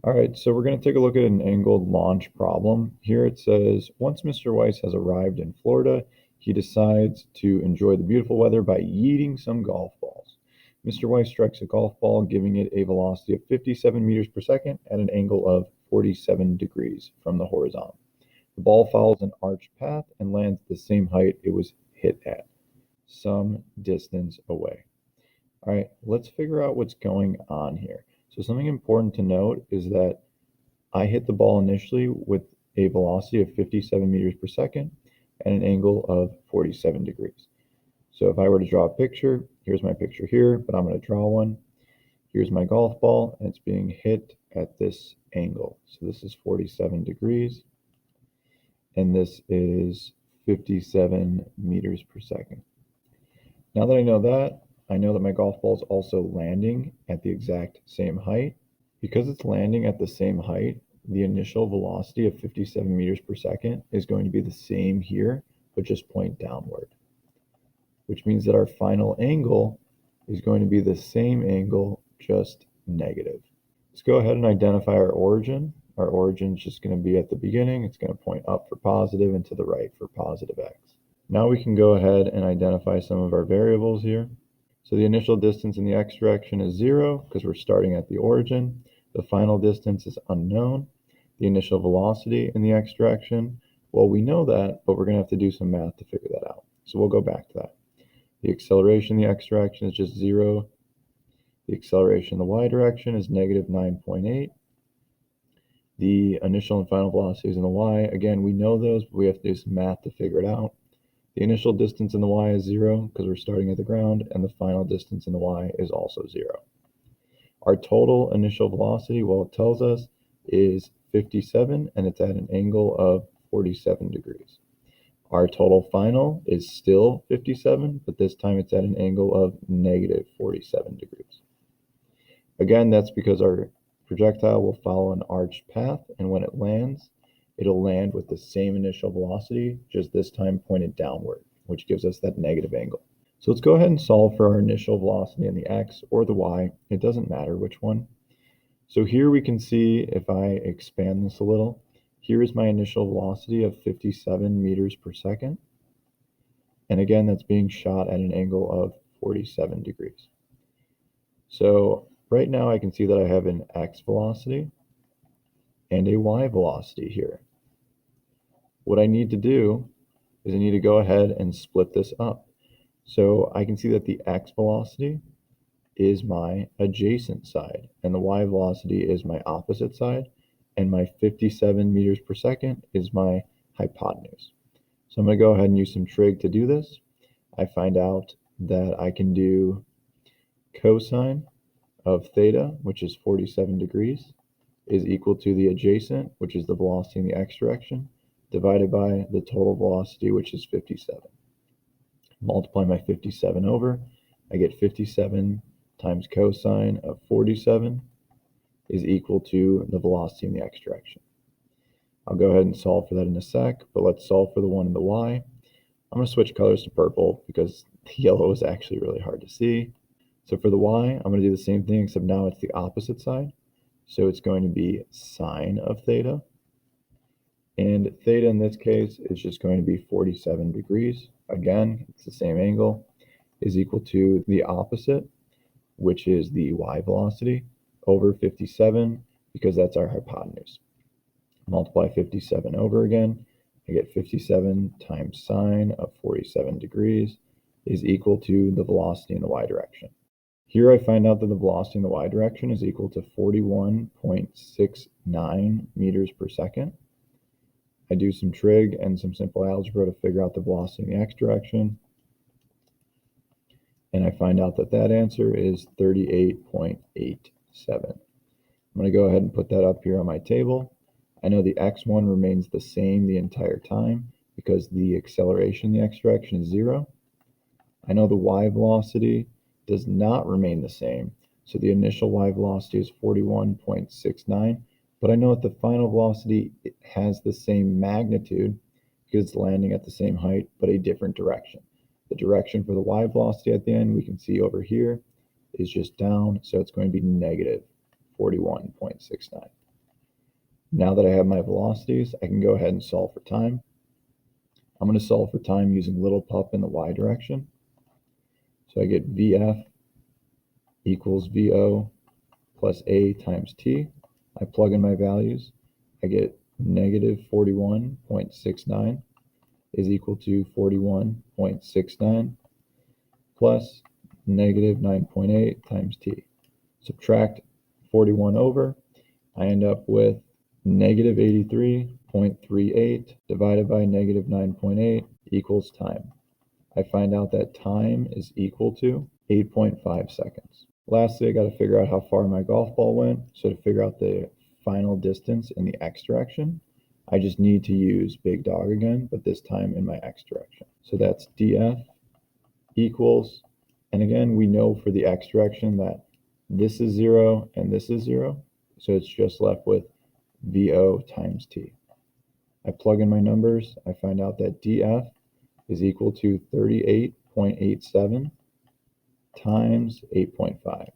All right, so we're going to take a look at an angled launch problem. Here it says, once Mr. Weiss has arrived in Florida, he decides to enjoy the beautiful weather by yeeting some golf balls. Mr. Weiss strikes a golf ball, giving it a velocity of 57 meters per second at an angle of 47 degrees from the horizontal. The ball follows an arched path and lands at the same height it was hit at, some distance away. All right, let's figure out what's going on here. So something important to note is that I hit the ball initially with a velocity of 57 meters per second and an angle of 47 degrees. So if I were to draw a picture, here's my picture here, but I'm going to draw one. Here's my golf ball, and it's being hit at this angle. So this is 47 degrees, and this is 57 meters per second. Now that I know that my golf ball is also landing at the exact same height. Because it's landing at the same height, the initial velocity of 57 meters per second is going to be the same here, but just point downward, which means that our final angle is going to be the same angle, just negative. Let's go ahead and identify our origin. Our origin is just going to be at the beginning. It's going to point up for positive and to the right for positive x. Now we can go ahead and identify some of our variables here. So the initial distance in the x direction is 0 because we're starting at the origin. The final distance is unknown. The initial velocity in the x direction, well, we know that, but we're going to have to do some math to figure that out. So we'll go back to that. The acceleration in the x direction is just 0. The acceleration in the y direction is negative 9.8. The initial and final velocities in the y, again, we know those, but we have to do some math to figure it out. The initial distance in the y is 0 because we're starting at the ground, and the final distance in the y is also 0. Our total initial velocity, well, it tells us, is 57, and it's at an angle of 47 degrees. Our total final is still 57, but this time it's at an angle of negative 47 degrees. Again, that's because our projectile will follow an arched path, and when it lands, it'll land with the same initial velocity, just this time pointed downward, which gives us that negative angle. So let's go ahead and solve for our initial velocity in the x or the y. It doesn't matter which one. So here we can see, if I expand this a little, here is my initial velocity of 57 meters per second. And again, that's being shot at an angle of 47 degrees. So right now I can see that I have an x velocity and a y velocity here. What I need to do is I need to go ahead and split this up. So I can see that the x velocity is my adjacent side, and the y velocity is my opposite side, and my 57 meters per second is my hypotenuse. So I'm going to go ahead and use some trig to do this. I find out that I can do cosine of theta, which is 47 degrees, is equal to the adjacent, which is the velocity in the x direction, divided by the total velocity, which is 57. Multiply my 57 over, I get 57 times cosine of 47 is equal to the velocity in the x direction. I'll go ahead and solve for that in a sec, but let's solve for the one in the y. I'm going to switch colors to purple because the yellow is actually really hard to see. So for the y, I'm going to do the same thing, except now it's the opposite side. So it's going to be sine of theta. And theta in this case is just going to be 47 degrees. Again, it's the same angle, is equal to the opposite, which is the y velocity, over 57, because that's our hypotenuse. Multiply 57 over again, I get 57 times sine of 47 degrees is equal to the velocity in the y direction. Here I find out that the velocity in the y direction is equal to 41.69 meters per second. I do some trig and some simple algebra to figure out the velocity in the x direction, and I find out that that answer is 38.87. I'm going to go ahead and put that up here on my table. I know the x1 remains the same the entire time because the acceleration in the x direction is 0. I know the y velocity does not remain the same, so the initial y velocity is 41.69, but I know that the final velocity has the same magnitude because it's landing at the same height, but a different direction. The direction for the y velocity at the end, we can see over here, is just down, so it's going to be negative 41.69. Now that I have my velocities, I can go ahead and solve for time. I'm going to solve for time using little pup in the y direction. So I get VF equals VO plus A times T. I plug in my values. I get negative 41.69 is equal to 41.69 plus negative 9.8 times T. Subtract 41 over, I end up with negative 83.38 divided by negative 9.8 equals time. I find out that time is equal to 8.5 seconds. Lastly, I got to figure out how far my golf ball went. So to figure out the final distance in the x direction, I just need to use big dog again, but this time in my x direction. So that's df equals, and again, we know for the x direction that this is 0 and this is 0. So it's just left with VO times T. I plug in my numbers. I find out that df is equal to 38.87 times 8.5.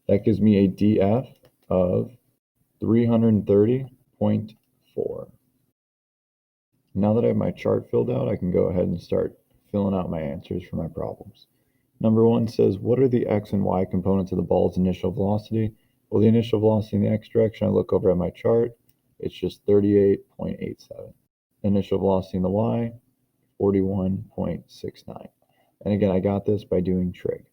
That gives me a df of 330.4. Now that I have my chart filled out, I can go ahead and start filling out my answers for my problems. Number 1 says, what are the x and y components of the ball's initial velocity? Well, the initial velocity in the x direction, I look over at my chart, it's just 38.87. Initial velocity in the y, 41.69. And again, I got this by doing trig.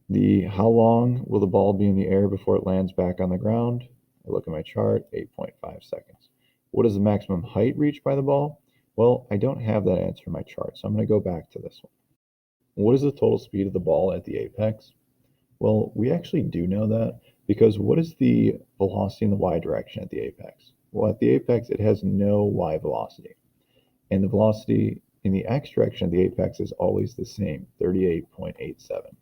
The how long will the ball be in the air before it lands back on the ground? I look at my chart, 8.5 seconds. What is the maximum height reached by the ball? Well, I don't have that answer in my chart, so I'm going to go back to this one. What is the total speed of the ball at the apex? Well, we actually do know that, because what is the velocity in the y direction at the apex? Well, at the apex, it has no y velocity. And the velocity in the x direction of the apex is always the same, 38.87.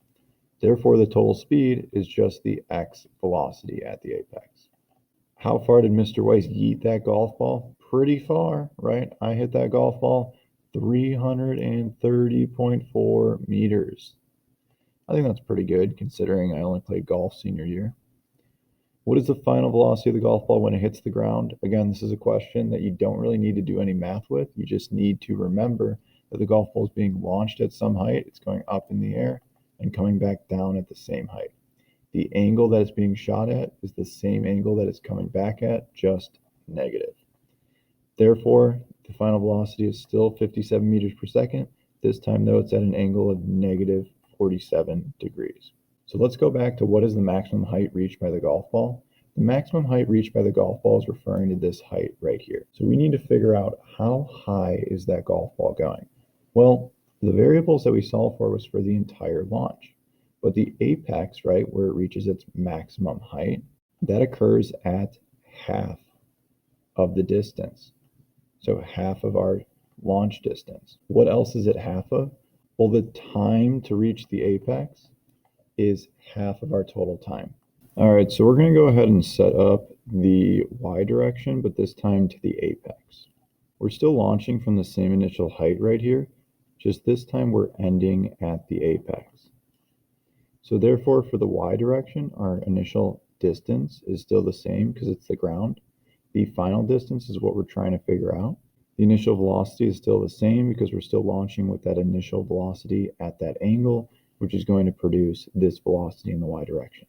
Therefore, the total speed is just the x velocity at the apex. How far did Mr. Weiss yeet that golf ball? Pretty far, right? I hit that golf ball 330.4 meters. I think that's pretty good considering I only played golf senior year. What is the final velocity of the golf ball when it hits the ground? Again, this is a question that you don't really need to do any math with. You just need to remember that the golf ball is being launched at some height. It's going up in the air and coming back down at the same height. The angle that it's being shot at is the same angle that it's coming back at, just negative. Therefore, the final velocity is still 57 meters per second. This time, though, it's at an angle of negative 47 degrees. So let's go back to what is the maximum height reached by the golf ball. The maximum height reached by the golf ball is referring to this height right here. So we need to figure out how high is that golf ball going. Well, the variables that we solved for was for the entire launch. But the apex, right, where it reaches its maximum height, that occurs at half of the distance. So half of our launch distance. What else is it half of? Well, the time to reach the apex is half of our total time. All right, so we're going to go ahead and set up the y direction, but this time to the apex. We're still launching from the same initial height right here, just this time we're ending at the apex. So therefore, for the y direction, our initial distance is still the same because it's the ground. The final distance is what we're trying to figure out. The initial velocity is still the same because we're still launching with that initial velocity at that angle, which is going to produce this velocity in the y direction.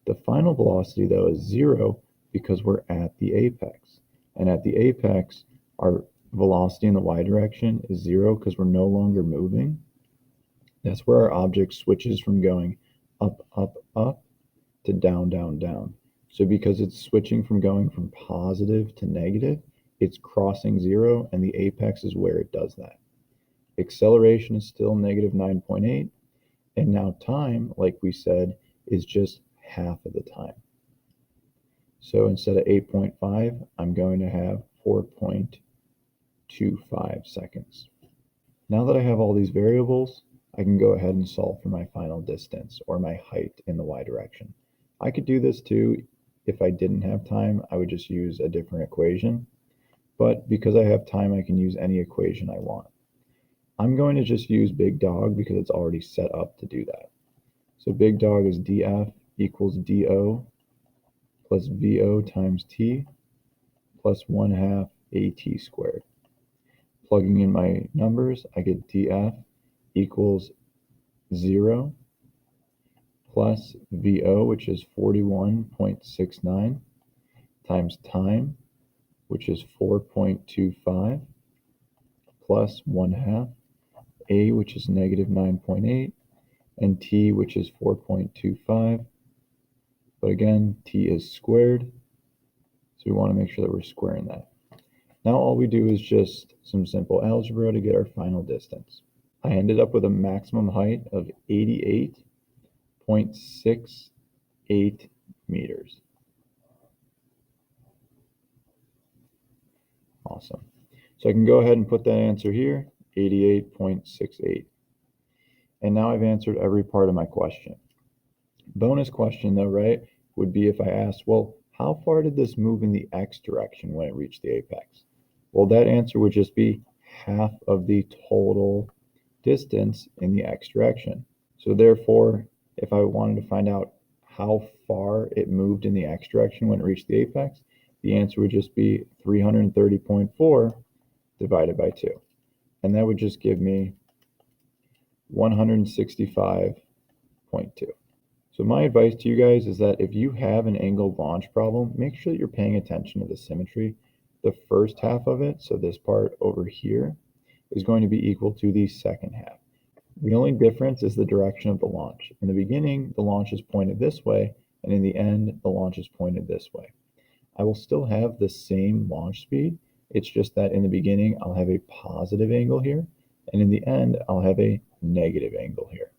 The final velocity, though, is 0 because we're at the apex. And at the apex, our velocity in the y direction is 0 because we're no longer moving. That's where our object switches from going up, up, up to down, down, down. So because it's switching from going from positive to negative, it's crossing 0, and the apex is where it does that. Acceleration is still negative 9.8, and now time, like we said, is just half of the time. So instead of 8.5, I'm going to have 4.25 seconds. Now that I have all these variables, I can go ahead and solve for my final distance, or my height in the y direction. I could do this too. If I didn't have time, I would just use a different equation. But because I have time, I can use any equation I want. I'm going to just use big dog because it's already set up to do that. So big dog is df equals do plus VO times T plus 1/2 AT squared. Plugging in my numbers, I get DF equals 0 plus VO, which is 41.69, times time, which is 4.25, plus 1/2, A, which is negative 9.8, and T, which is 4.25. But again, T is squared, so we want to make sure that we're squaring that. Now all we do is just some simple algebra to get our final distance. I ended up with a maximum height of 88.68 meters. Awesome. So I can go ahead and put that answer here, 88.68. And now I've answered every part of my question. Bonus question though, right, would be if I asked, well, how far did this move in the x direction when it reached the apex? Well, that answer would just be half of the total distance in the x direction. So therefore, if I wanted to find out how far it moved in the x direction when it reached the apex, the answer would just be 330.4 divided by 2. And that would just give me 165.2. So my advice to you guys is that if you have an angled launch problem, make sure that you're paying attention to the symmetry. The first half of it, so this part over here, is going to be equal to the second half. The only difference is the direction of the launch. In the beginning, the launch is pointed this way, and in the end, the launch is pointed this way. I will still have the same launch speed. It's just that in the beginning, I'll have a positive angle here, and in the end, I'll have a negative angle here.